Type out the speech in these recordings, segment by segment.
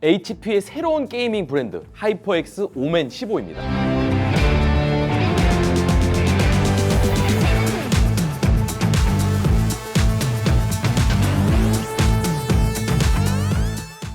HP의 새로운 게이밍 브랜드 하이퍼X 오멘 15입니다.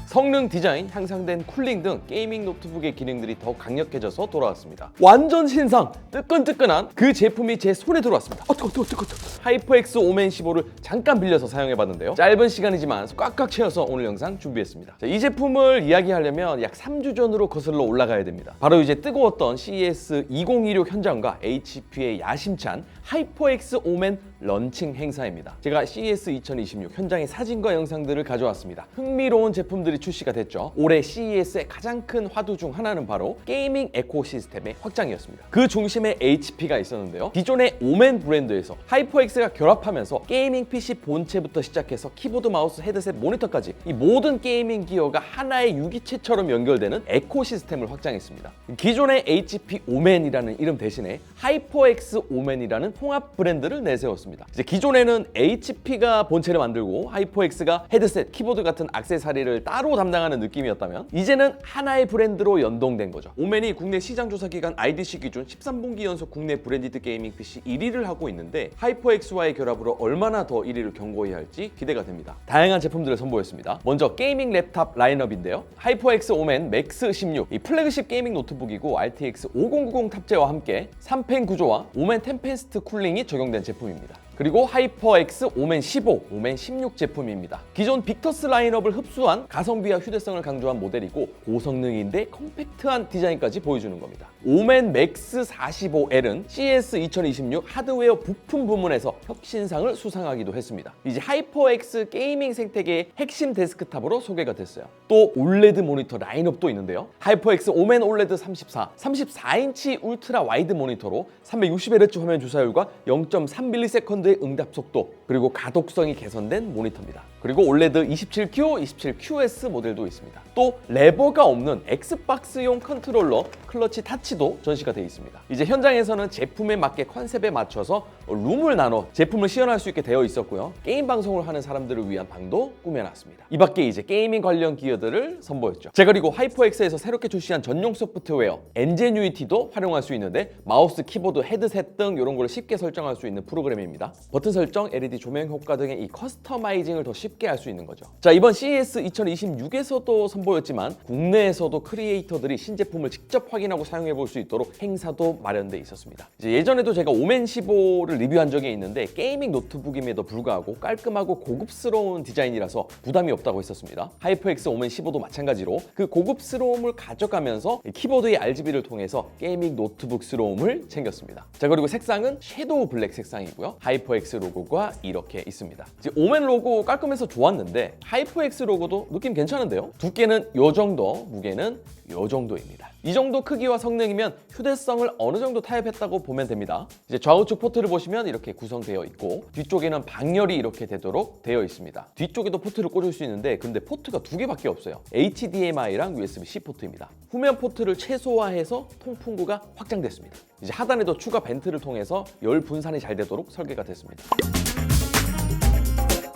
성능, 디자인, 향상된 쿨링 등 게이밍 노트북의 기능들이 더 강력해져서 돌아왔습니다. 완전 신상, 뜨끈뜨끈한 그 제품이 제 손에 들어왔습니다. 뜨거. 하이퍼X 오멘 15를 잠깐 빌려서 사용해봤는데요. 짧은 시간이지만 꽉꽉 채워서 오늘 영상 준비했습니다. 자, 이 제품을 이야기하려면 약 3주 전으로 거슬러 올라가야 됩니다. 바로 이제 뜨거웠던 CES 2016 현장과 HP의 야심찬 하이퍼X 오멘 런칭 행사입니다. 제가 CES 2026 현장의 사진과 영상들을 가져왔습니다. 흥미로운 제품들이 출시가 됐죠. 올해 CES의 가장 큰 화두 중 하나는 바로 게이밍 에코시스템의 확장이었습니다. 그 중심에 HP가 있었는데요. 기존의 오멘 브랜드에서 하이퍼X가 결합하면서 게이밍 PC 본체부터 시작해서 키보드, 마우스, 헤드셋, 모니터까지 이 모든 게이밍 기어가 하나의 유기체처럼 연결되는 에코시스템을 확장했습니다. 기존의 HP 오멘이라는 이름 대신에 하이퍼X 오멘이라는 통합 브랜드를 내세웠습니다. 이제 기존에는 HP가 본체를 만들고 하이퍼X가 헤드셋, 키보드 같은 액세서리를 따로 담당하는 느낌이었다면 이제는 하나의 브랜드로 연동된 거죠. 오멘이 국내 시장 조사 기관 IDC 기준 13분기 연속 국내 브랜디드 게이밍 PC 1위를 하고 있는데 하이퍼X와의 결합으로 얼마나 더 1위를 견고히 할지 기대가 됩니다. 다양한 제품들을 선보였습니다. 먼저 게이밍 랩탑 라인업인데요. 하이퍼X 오멘 맥스 16, 이 플래그십 게이밍 노트북이고 RTX 5090 탑재와 함께 3펜 구조와 오멘 템페스트 쿨링이 적용된 제품입니다. 그리고 하이퍼X 오멘 15, 오멘 16 제품입니다. 기존 빅터스 라인업을 흡수한 가성비와 휴대성을 강조한 모델이고 고성능인데 컴팩트한 디자인까지 보여주는 겁니다. 오멘 맥스 45L은 CES 2026 하드웨어 부품 부문에서 혁신상을 수상하기도 했습니다. 이제 하이퍼X 게이밍 생태계의 핵심 데스크탑으로 소개가 됐어요. 또 올레드 모니터 라인업도 있는데요. 하이퍼X 오멘 올레드 34인치 울트라 와이드 모니터로 360Hz 화면 주사율과 0.3ms 응답 속도, 그리고 가독성이 개선된 모니터입니다. 그리고 올레드 27Q, 27QS 모델도 있습니다. 또 레버가 없는 엑스박스용 컨트롤러 클러치 타치도 전시가 되어 있습니다. 이제 현장에서는 제품에 맞게 컨셉에 맞춰서 룸을 나눠 제품을 시연할 수 있게 되어 있었고요. 게임 방송을 하는 사람들을 위한 방도 꾸며놨습니다. 이 밖에 이제 게이밍 관련 기어들을 선보였죠. 자, 그리고 하이퍼X에서 새롭게 출시한 전용 소프트웨어 엔제뉴이티도 활용할 수 있는데 마우스, 키보드, 헤드셋 등 이런 걸 쉽게 설정할 수 있는 프로그램입니다. 버튼 설정, LED 조명 효과 등의 이 커스터마이징을 더 쉽게 할 수 있는 거죠. 자, 이번 CES 2026에서도 선보였지만 국내에서도 크리에이터들이 신제품을 직접 확인하고 사용해 볼 수 있도록 행사도 마련돼 있었습니다. 이제 예전에도 제가 오멘 15를 리뷰한 적이 있는데 게이밍 노트북임에도 불구하고 깔끔하고 고급스러운 디자인이라서 부담이 없다고 했었습니다. 하이퍼X 오멘 15도 마찬가지로 그 고급스러움을 가져가면서 키보드의 RGB를 통해서 게이밍 노트북스러움을 챙겼습니다. 자, 그리고 색상은 섀도우 블랙 색상이고요. 하이퍼X 로고가 이렇게 있습니다. 이제 오멘 로고 깔끔해서 좋았는데 하이퍼X 로고도 느낌 괜찮은데요? 두께는 요 정도, 무게는 요 정도입니다. 이 정도 크기와 성능이면 휴대성을 어느 정도 타협했다고 보면 됩니다. 이제 좌우측 포트를 보시면 이렇게 구성되어 있고 뒤쪽에는 방열이 이렇게 되도록 되어 있습니다. 뒤쪽에도 포트를 꽂을 수 있는데 근데 포트가 두 개밖에 없어요. HDMI랑 USB-C 포트입니다. 후면 포트를 최소화해서 통풍구가 확장됐습니다. 이제 하단에도 추가 벤트를 통해서 열 분산이 잘 되도록 설계가 됐습니다.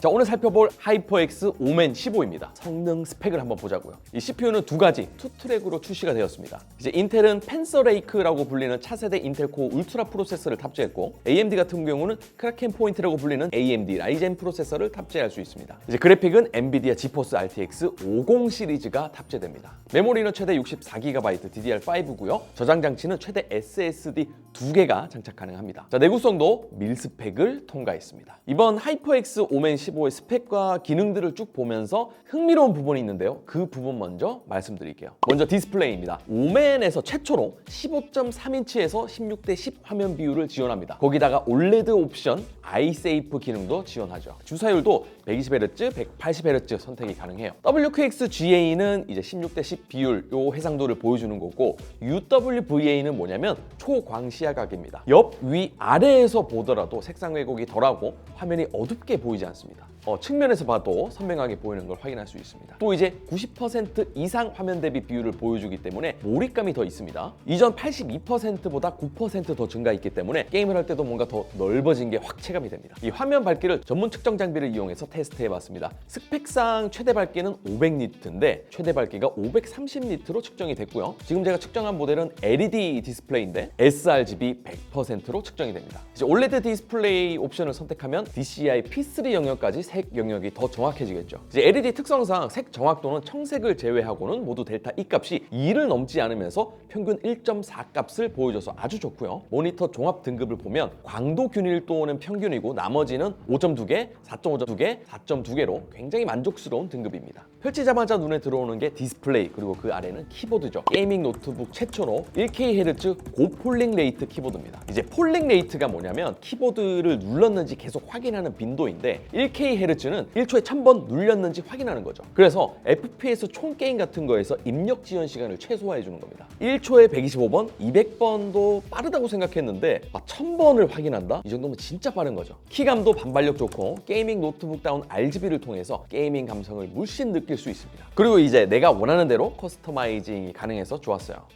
자, 오늘 살펴볼 하이퍼X 오멘 15입니다. 성능 스펙을 한번 보자고요. 이 CPU는 두 가지, 투트랙으로 출시가 되었습니다. 이제 인텔은 펜서 레이크라고 불리는 차세대 인텔 코어 울트라 프로세서를 탑재했고 AMD 같은 경우는 크라켄 포인트라고 불리는 AMD 라이젠 프로세서를 탑재할 수 있습니다. 이제 그래픽은 엔비디아 지포스 RTX 50 시리즈가 탑재됩니다. 메모리는 최대 64GB DDR5고요. 저장 장치는 최대 SSD 2개가 장착 가능합니다. 자, 내구성도 밀스펙을 통과했습니다. 이번 하이퍼X 오멘 15의 스펙과 기능들을 쭉 보면서 흥미로운 부분이 있는데요. 그 부분 먼저 말씀드릴게요. 먼저 디스플레이입니다. 오멘에서 최초로 15.3인치에서 16:10 화면 비율을 지원합니다. 거기다가 올레드 옵션, 아이세이프 기능도 지원하죠. 주사율도 120Hz, 180Hz 선택이 가능해요. WQXGA는 이제 16:10 비율 요 해상도를 보여주는 거고 UWVA는 뭐냐면 초광시야각입니다. 옆, 위, 아래에서 보더라도 색상 왜곡이 덜하고 화면이 어둡게 보이지 않습니다. 측면에서 봐도 선명하게 보이는 걸 확인할 수 있습니다. 또 이제 90% 이상 화면 대비 비율을 보여주기 때문에 몰입감이 더 있습니다. 이전 82%보다 9% 더 증가했기 때문에 게임을 할 때도 뭔가 더 넓어진 게 확 체감이 됩니다. 이 화면 밝기를 전문 측정 장비를 이용해서 테스트해봤습니다. 스펙상 최대 밝기는 500니트인데 최대 밝기가 530니트로 측정이 됐고요. 지금 제가 측정한 모델은 LED 디스플레이인데 sRGB 100%로 측정이 됩니다. 이제 OLED 디스플레이 옵션을 선택하면 DCI P3 영역까지 색 영역이 더 정확해지겠죠. 이제 LED 특성상 색 정확도는 청색을 제외하고는 모두 델타 E 값이 2를 넘지 않으면서 평균 1.4 값을 보여줘서 아주 좋고요. 모니터 종합 등급을 보면 광도 균일도는 평균이고 나머지는 5.2개, 4.5개, 4.2개로 굉장히 만족스러운 등급입니다. 펼치자마자 눈에 들어오는 게 디스플레이 그리고 그 아래는 키보드죠. 게이밍 노트북 최초로 1K 고폴링 레이트 키보드입니다. 이제 폴링 레이트가 뭐냐면 키보드를 눌렀는지 계속 확인하는 빈도인데 1K는 1초에 1000번 눌렸는지 확인하는 거죠. 그래서 FPS 총 게임 같은 거에서 입력 지연 시간을 최소화해 주는 겁니다. 1초에 125번, 200번도 빠르다고 생각했는데 1000번을 확인한다? 이 정도면 진짜 빠른 거죠. 키감도 반발력 좋고 게이밍 노트북다운 RGB를 통해서 게이밍 감성을 물씬 느낄 수 있습니다. 그리고 이제 내가 원하는 대로 커스터마이징이 가능해서 좋았어요.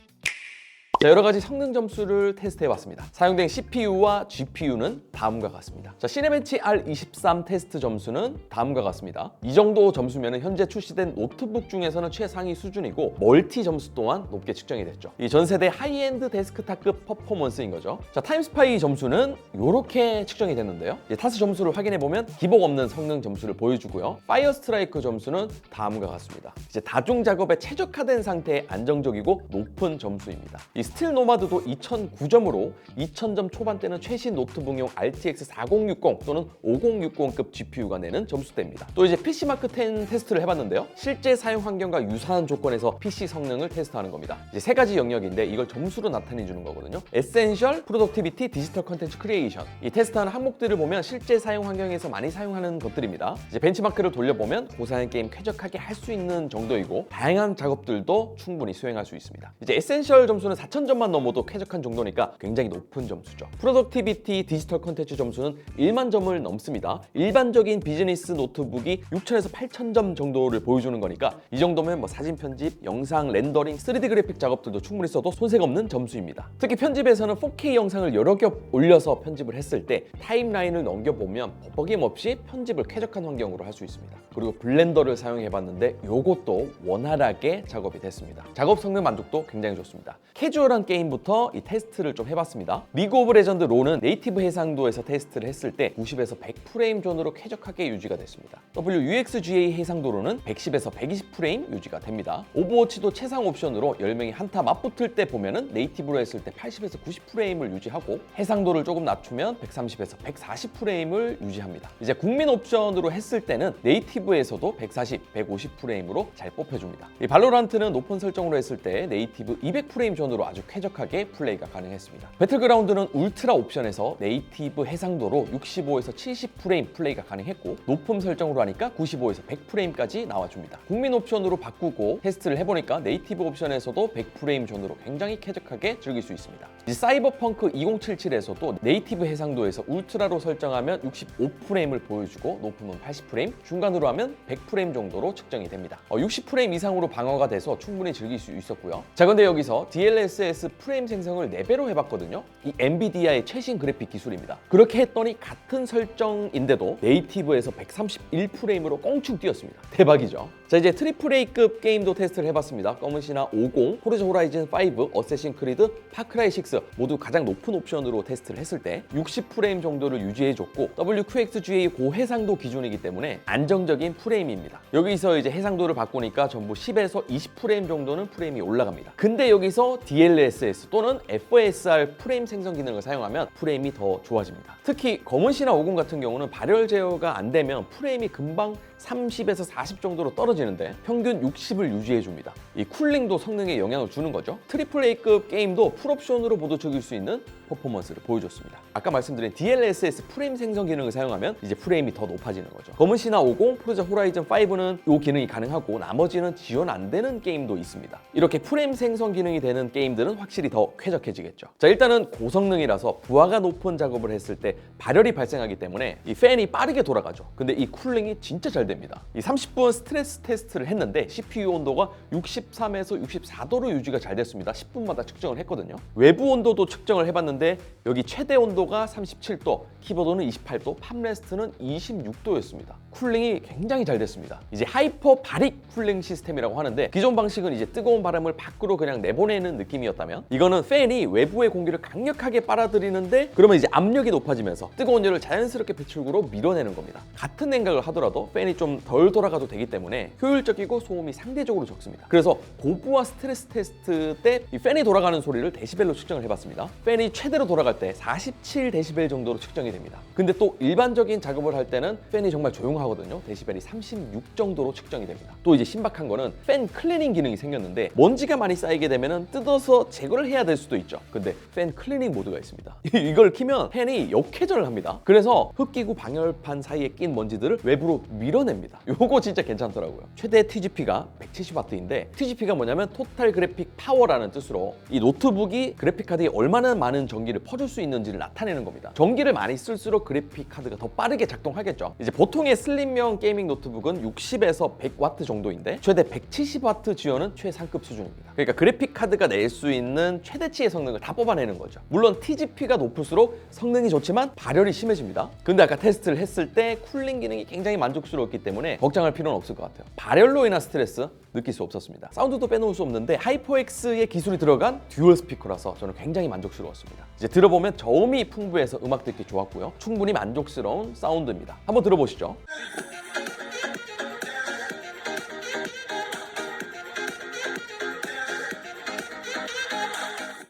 자, 여러 가지 성능 점수를 테스트해봤습니다. 사용된 CPU와 GPU는 다음과 같습니다. 자, 시네벤치 R23 테스트 점수는 다음과 같습니다. 이 정도 점수면 현재 출시된 노트북 중에서는 최상위 수준이고 멀티 점수 또한 높게 측정이 됐죠. 이 전세대 하이엔드 데스크탑급 퍼포먼스인 거죠. 자, 타임스파이 점수는 이렇게 측정이 됐는데요. 이제 타스 점수를 확인해보면 기복 없는 성능 점수를 보여주고요. 파이어 스트라이크 점수는 다음과 같습니다. 이제 다중 작업에 최적화된 상태의 안정적이고 높은 점수입니다. 이 스틸 노마드도 2009점으로 2000점 초반대는 최신 노트북용 RTX 4060 또는 5060급 GPU가 내는 점수대입니다. 또 이제 PC마크 10 테스트를 해봤는데요. 실제 사용 환경과 유사한 조건에서 PC 성능을 테스트하는 겁니다. 이제 세 가지 영역인데 이걸 점수로 나타내 주는 거거든요. 에센셜, 프로덕티비티, 디지털 컨텐츠 크리에이션. 이 테스트하는 항목들을 보면 실제 사용 환경에서 많이 사용하는 것들입니다. 이제 벤치마크를 돌려보면 고사양 게임 쾌적하게 할 수 있는 정도이고 다양한 작업들도 충분히 수행할 수 있습니다. 이제 에센셜 점수는 4000점만 넘어도 쾌적한 정도니까 굉장히 높은 점수죠. 프로덕티비티, 디지털 컨텐츠 점수는 1만 점을 넘습니다. 일반적인 비즈니스 노트북이 6000에서 8000점 정도를 보여주는 거니까 이 정도면 뭐 사진 편집, 영상 렌더링, 3D 그래픽 작업들도 충분히 써도 손색 없는 점수입니다. 특히 편집에서는 4K 영상을 여러 겹 올려서 편집을 했을 때 타임라인을 넘겨보면 버벅임없이 편집을 쾌적한 환경으로 할 수 있습니다. 그리고 블렌더를 사용해봤는데 이것도 원활하게 작업이 됐습니다. 작업 성능 만족도 굉장히 좋습니다. 캐주얼한 게임부터 이 테스트를 좀 해봤습니다. 리그 오브 레전드 롤은 네이티브 해상도에서 테스트를 했을 때 90에서 100프레임 존으로 쾌적하게 유지가 됐습니다. WUXGA 해상도로는 110에서 120프레임 유지가 됩니다. 오버워치도 최상 옵션으로 10명이 한타 맞붙을 때 보면은 네이티브로 했을 때 80에서 90프레임을 유지하고 해상도를 조금 낮추면 130에서 140프레임을 유지합니다. 이제 국민 옵션으로 했을 때는 네이티브에서도 140, 150프레임으로 잘 뽑혀줍니다. 이 발로란트는 높은 설정으로 했을 때 네이티브 200프레임 존으로 아주 쾌적하게 플레이가 가능했습니다. 배틀그라운드는 울트라 옵션에서 네이티브 해상도로 65에서 70프레임 플레이가 가능했고 높음 설정으로 하니까 95에서 100프레임까지 나와줍니다. 국민 옵션으로 바꾸고 테스트를 해보니까 네이티브 옵션에서도 100프레임 존으로 굉장히 쾌적하게 즐길 수 있습니다. 이제 사이버펑크 2077에서도 네이티브 해상도에서 울트라로 설정하면 65프레임을 보여주고 높음은 80프레임, 중간으로 하면 100프레임 정도로 측정이 됩니다. 60프레임 이상으로 방어가 돼서 충분히 즐길 수 있었고요. 자, 근데 여기서 DLSS 프레임 생성을 4배로 해봤거든요. 이 엔비디아의 최신 그래픽 기술입니다. 그렇게 했더니 같은 설정인데도 네이티브에서 131프레임으로 껑충 뛰었습니다. 대박이죠. 자, 이제 AAA급 게임도 테스트를 해봤습니다. 검은 신화 50, 포르자 호라이즌 5, 어쌔신 크리드, 파크라이 6 모두 가장 높은 옵션으로 테스트를 했을 때 60프레임 정도를 유지해줬고 WQXGA 고해상도 기준이기 때문에 안정적인 프레임입니다. 여기서 이제 해상도를 바꾸니까 전부 10에서 20프레임 정도는 프레임이 올라갑니다. 근데 여기서 DLSS 또는 FSR 프레임 생성 기능을 사용하면 프레임이 더 좋아집니다. 특히 검은 신화 50 같은 경우는 발열 제어가 안 되면 프레임이 금방 30에서 40 정도로 떨어지는데 평균 60을 유지해줍니다. 이 쿨링도 성능에 영향을 주는 거죠. AAA급 게임도 풀옵션으로 모두 즐길 수 있는 퍼포먼스를 보여줬습니다. 아까 말씀드린 DLSS 프레임 생성 기능을 사용하면 이제 프레임이 더 높아지는 거죠. 검은 신화 50, 포르자 호라이즌 5는 이 기능이 가능하고 나머지는 지원 안 되는 게임도 있습니다. 이렇게 프레임 생성 기능이 되는 게임들은 확실히 더 쾌적해지겠죠. 자, 일단은 고성능이라서 부하가 높은 작업을 했을 때 발열이 발생하기 때문에 이 팬이 빠르게 돌아가죠. 근데 이 쿨링이 진짜 잘 됩니다. 이 30분 스트레스 테스트를 했는데 CPU 온도가 63에서 64도로 유지가 잘 됐습니다. 10분마다 측정을 했거든요. 외부 온도도 측정을 해봤는데 여기 최대 온도가 37도, 키보드는 28도, 팜레스트는 26도였습니다. 쿨링이 굉장히 잘 됐습니다. 이제 하이퍼 바릭 쿨링 시스템이라고 하는데 기존 방식은 이제 뜨거운 바람을 밖으로 그냥 내보내는 느낌이었다면 이거는 팬이 외부의 공기를 강력하게 빨아들이는데 그러면 이제 압력이 높아지면서 뜨거운 열을 자연스럽게 배출구로 밀어내는 겁니다. 같은 냉각을 하더라도 팬이 좀 덜 돌아가도 되기 때문에 효율적이고 소음이 상대적으로 적습니다. 그래서 고부하 스트레스 테스트 때 이 팬이 돌아가는 소리를 데시벨로 측정을 해봤습니다. 팬이 최대로 돌아갈 때 47데시벨 정도로 측정이 됩니다. 근데 또 일반적인 작업을 할 때는 팬이 정말 조용하거든요. 데시벨이 36 정도로 측정이 됩니다. 또 이제 신박한 거는 팬 클리닝 기능이 생겼는데 먼지가 많이 쌓이게 되면 뜯어서 제거를 해야 될 수도 있죠. 근데 팬 클리닝 모드가 있습니다. 이걸 키면 팬이 역회전을 합니다. 그래서 흡기구 방열판 사이에 낀 먼지들을 외부로 밀어냅니다. 요거 진짜 괜찮더라고요. 최대 TGP가 170W인데 TGP가 뭐냐면 토탈 그래픽 파워라는 뜻으로 이 노트북이 그래픽 카드에 얼마나 많은 전기를 퍼줄 수 있는지를 나타내는 겁니다. 전기를 많이 쓸수록 그래픽 카드가 더 빠르게 작동하겠죠. 이제 보통의 슬림형 게이밍 노트북은 60에서 100W 정도인데 최대 170W 지원은 최상급 수준입니다. 그러니까 그래픽 카드가 낼 수 있는 최대치의 성능을 다 뽑아내는 거죠. 물론 TGP가 높을수록 성능이 좋지만 발열이 심해집니다. 근데 아까 테스트를 했을 때 쿨링 기능이 굉장히 만족스러웠기 때문에 걱정할 필요는 없을 것 같아요. 발열로 인한 스트레스 느낄 수 없었습니다. 사운드도 빼놓을 수 없는데 하이퍼엑스의 기술이 들어간 듀얼 스피커라서 저는 굉장히 만족스러웠습니다. 이제 들어보면 저음이 풍부해서 음악 듣기 좋았고요. 충분히 만족스러운 사운드입니다. 한번 들어보시죠.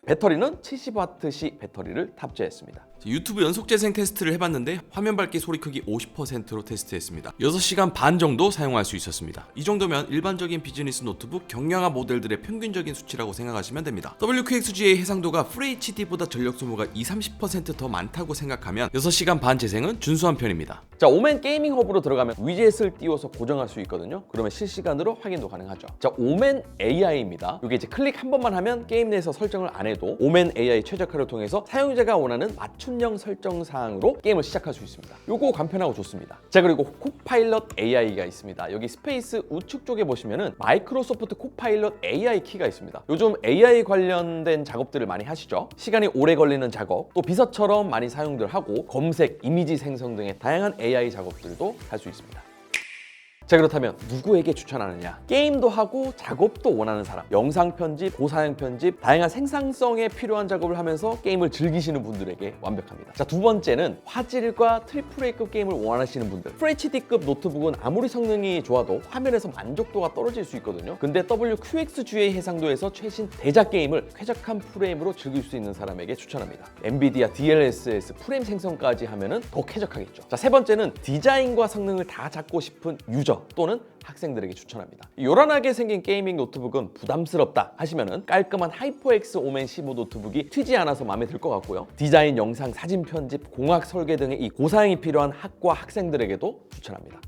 배터리는 70Wc 배터리를 탑재했습니다. 유튜브 연속 재생 테스트를 해봤는데 화면 밝기 소리 크기 50%로 테스트했습니다. 6시간 반 정도 사용할 수 있었습니다. 이 정도면 일반적인 비즈니스 노트북 경량화 모델들의 평균적인 수치라고 생각하시면 됩니다. WQXGA 해상도가 FHD보다 전력 소모가 20-30% 더 많다고 생각하면 6시간 반 재생은 준수한 편입니다. 자, 오멘 게이밍 허브로 들어가면 위젯을 띄워서 고정할 수 있거든요. 그러면 실시간으로 확인도 가능하죠. 자, 오멘 AI입니다. 이게 이제 클릭 한 번만 하면 게임 내에서 설정을 안 해도 오멘 AI 최적화를 통해서 사용자가 원하는 맞춤형 설정 사항으로 게임을 시작할 수 있습니다. 요거 간편하고 좋습니다. 자, 그리고 코파일럿 AI가 있습니다. 여기 스페이스 우측 쪽에 보시면은 마이크로소프트 코파일럿 AI 키가 있습니다. 요즘 AI 관련된 작업들을 많이 하시죠. 시간이 오래 걸리는 작업, 또 비서처럼 많이 사용들 하고 검색, 이미지 생성 등의 다양한 AI 작업들도 할 수 있습니다. 자, 그렇다면 누구에게 추천하느냐? 게임도 하고 작업도 원하는 사람, 영상 편집, 고사양 편집, 다양한 생산성에 필요한 작업을 하면서 게임을 즐기시는 분들에게 완벽합니다. 자, 두 번째는 화질과 AAA급 게임을 원하시는 분들. FHD급 노트북은 아무리 성능이 좋아도 화면에서 만족도가 떨어질 수 있거든요. 근데 WQXGA 해상도에서 최신 대작 게임을 쾌적한 프레임으로 즐길 수 있는 사람에게 추천합니다. 엔비디아 DLSS 프레임 생성까지 하면은 더 쾌적하겠죠. 자, 세 번째는 디자인과 성능을 다 잡고 싶은 유저 또는 학생들에게 추천합니다. 요란하게 생긴 게이밍 노트북은 부담스럽다 하시면은 깔끔한 하이퍼엑스 오멘 15 노트북이 튀지 않아서 마음에 들 것 같고요. 디자인, 영상, 사진 편집, 공학 설계 등의 이 고사양이 필요한 학과 학생들에게도 추천합니다.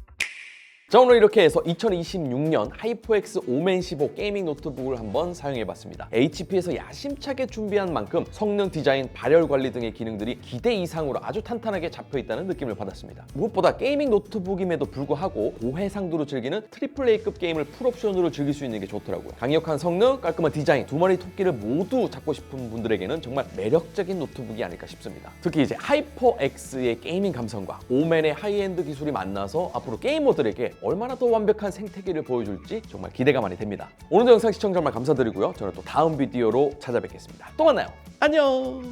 자, 오늘 이렇게 해서 2026년 하이퍼엑스 오멘 15 게이밍 노트북을 한번 사용해봤습니다. HP에서 야심차게 준비한 만큼 성능, 디자인, 발열 관리 등의 기능들이 기대 이상으로 아주 탄탄하게 잡혀있다는 느낌을 받았습니다. 무엇보다 게이밍 노트북임에도 불구하고 고해상도로 즐기는 AAA급 게임을 풀옵션으로 즐길 수 있는 게 좋더라고요. 강력한 성능, 깔끔한 디자인, 두 마리 토끼를 모두 잡고 싶은 분들에게는 정말 매력적인 노트북이 아닐까 싶습니다. 특히 이제 하이퍼엑스의 게이밍 감성과 오멘의 하이엔드 기술이 만나서 앞으로 게이머들에게 얼마나 더 완벽한 생태계를 보여줄지 정말 기대가 많이 됩니다. 오늘도 영상 시청 정말 감사드리고요. 저는 또 다음 비디오로 찾아뵙겠습니다. 또 만나요. 안녕.